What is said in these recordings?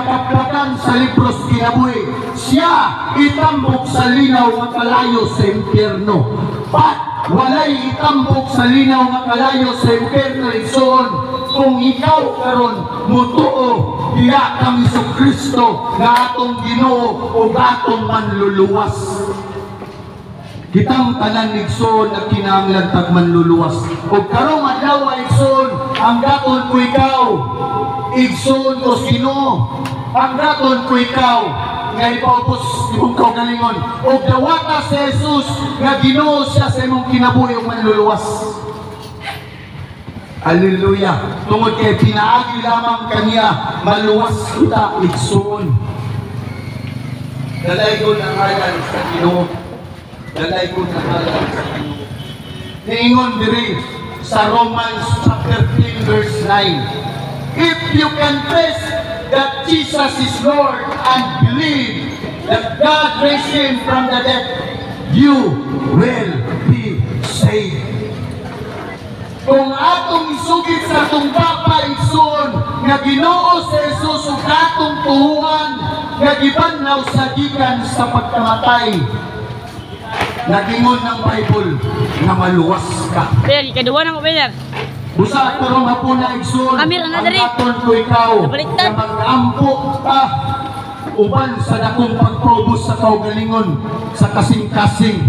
nakaplatang sa libros kinabuhi. Siya itambok sa linaw nga kalayo sa impyerno. But walay itambok sa linaw nga kalayo sa impyerno igsoon kung ikaw karon mutuo diha kang Kristo nga atong Ginoo ug atong manluluwas. Kitang tanan igsoon na kinahanglan tag manluluwas. Ug karong adlaw igsoon ang gaton ko ikaw. Igsoon ko Ginoo. Ang gaton ko ikaw nga ipaubos imong kaugalingon. Ug dawata si Jesus nga Ginoo siya sa imong kinabuhi ug manluluwas. Hallelujah. Tungod kay pinaagi lamang kaniya maluwas kita igsoon. Dalay ko ng ngalan sa Ginoo. Dalay ko ng ngalan sa Ginoo. Niingon diri sa Romans chapter 10 verse 9. If you confess that Jesus is Lord and believe that God raised Him from the dead, you will be saved. Kung atong isugid sa atong Papa igsoon nga Ginoo sa Jesus ug atong tuhuan nga gibanlaw sa gikan sa pagkamatay, nagingon ng Bible nga maluwas ka. Pero ikaduha na mo, Peter. Busa karong hapon na igsoon ang aton ko ikaw nga mag-ampo ka uban sa dakong pagprobos sa kaugalingon sa kasing-kasing.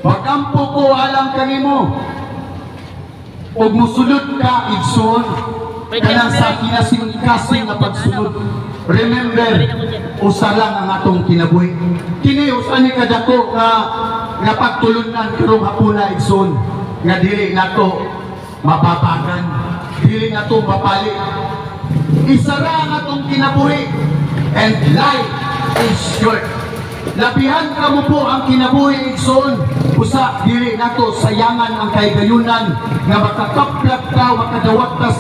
Magampo ko alam kanimo ug musulod ka igsoon kanang sa kinasing-kasing nga pagsunod. Remember, usa lang ang atong kinabuhi. Kini usa ni kadako nga pagtulunan karong hapuna igsoon nga dili nato mababagan, dili nato mapali. Isa ra ang atong kinabuhi and life is short. Labihan ka mo po ang kinabuhi igsoon. Usa dili nato sayangan ang kaigayunan nga makakaplat ka, makadawatas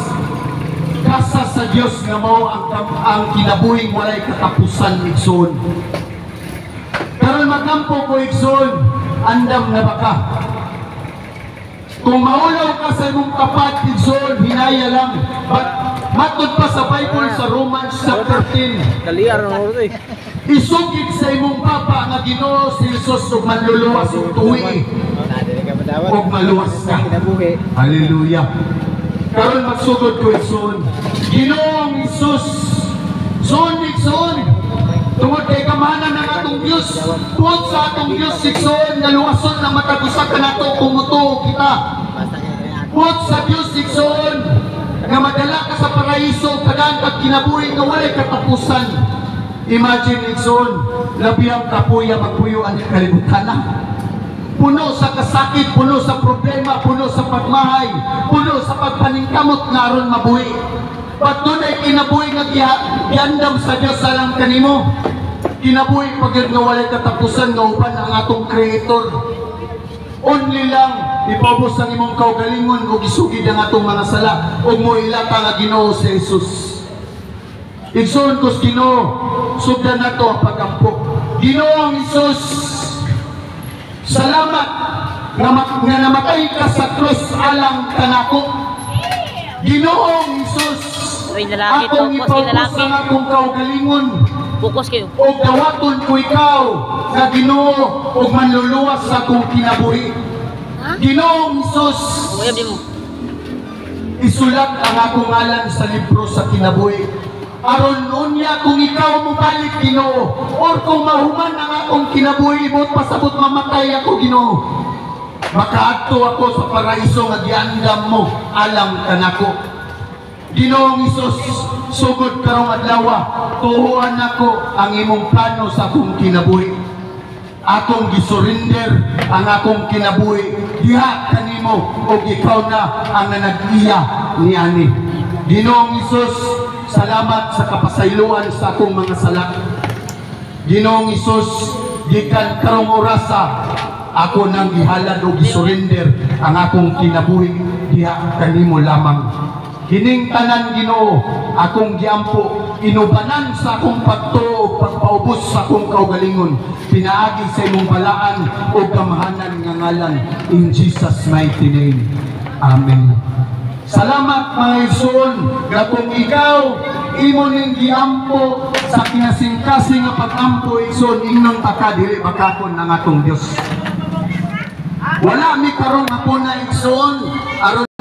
kasa sa Dios nga mao ang kinabuhing walay katapusan igsoon. Karon magampo ko igsoon, andam na baka. Kung maulaw ka sa imong kapat igsoon, hinaya lang. But matod pa sa Bible sa Romans chapter 10. Kaliyar na mo ito. Isugid sa imong Papa nga Ginoo si Jesus ug manluluwas ug tuwi ug maluwas ka. Hallelujah. Karon magsugod ko igsoon. Ginoong Jesus, son tungod kay kamahanan ng atong Dios, tuod sa atong Dios igsoon nga luwason na matagusa ka nato kumuto kita. Tuod sa Dios igsoon nga madala ka sa paraiso kadaan kag kinabuhi nga walay katapusan. Imagine igsoon, labi ang kapuya magpuyo ang kalibutan na. Puno sa kasakit, puno sa problema, puno sa pagmahay, puno sa pagpaningkamot nga aron mabuhi. Patunay kinabuhi nga giandam sa Dios alang kanimo. Kinabuhi pagid nga walay katapusan nga uban ang atong Creator. Only lang ipabos ang imong kaugalingon ug isugid ang atong mga sala ug moilata nga Ginoo si Jesus. Igsoon ko Ginoo, sugdan nato ang pagampo. Ginoong Jesus, salamat nga namatay ka sa krus alang kanako. Ginoong Jesus, akong ipapos ang akong kaugalingon. Focus kayo. O dawaton ko ikaw nga Ginoo ug manluluwas sa akong kinabuhi. Ginoong Jesus, isulat ang akong ngalan sa libro sa kinabuhi. Aron unya kung ikaw mo balik Ginoo or kung mahuman ang akong kinabuhi bot pasabot mamatay ako Ginoo, makaadto ako sa paraiso nga giandam mo alang kanako. Ginoong Hesus, sugod karong adlaw tuhuan ako ang imong plano sa akong kinabuhi. Akong gisurrender ang akong kinabuhi diha kanimo ug ikaw na ang nanag-iya niani. Ginoong Hesus, salamat sa kapasayloan sa akong mga sala. Ginoong Hesus, gikan karong orasa ako nang gihalad o gisurrender ang akong kinabuhi diha kanimo lamang. Kining tanan Ginoo akong giampo, inubanan sa akong pagtuo, pagpaubos sa akong kaugalingon, pinaagi sa imong balaan o kamahanan nga ngalan, in Jesus mighty name. Amen. Salamat mga igsoon nga kung ikaw imo ning giampo sa kinasing-kasing nga pag-ampo igsoon ingnon taka dili bakakon ng atong Dios. Wala mi karong hapon na igsoon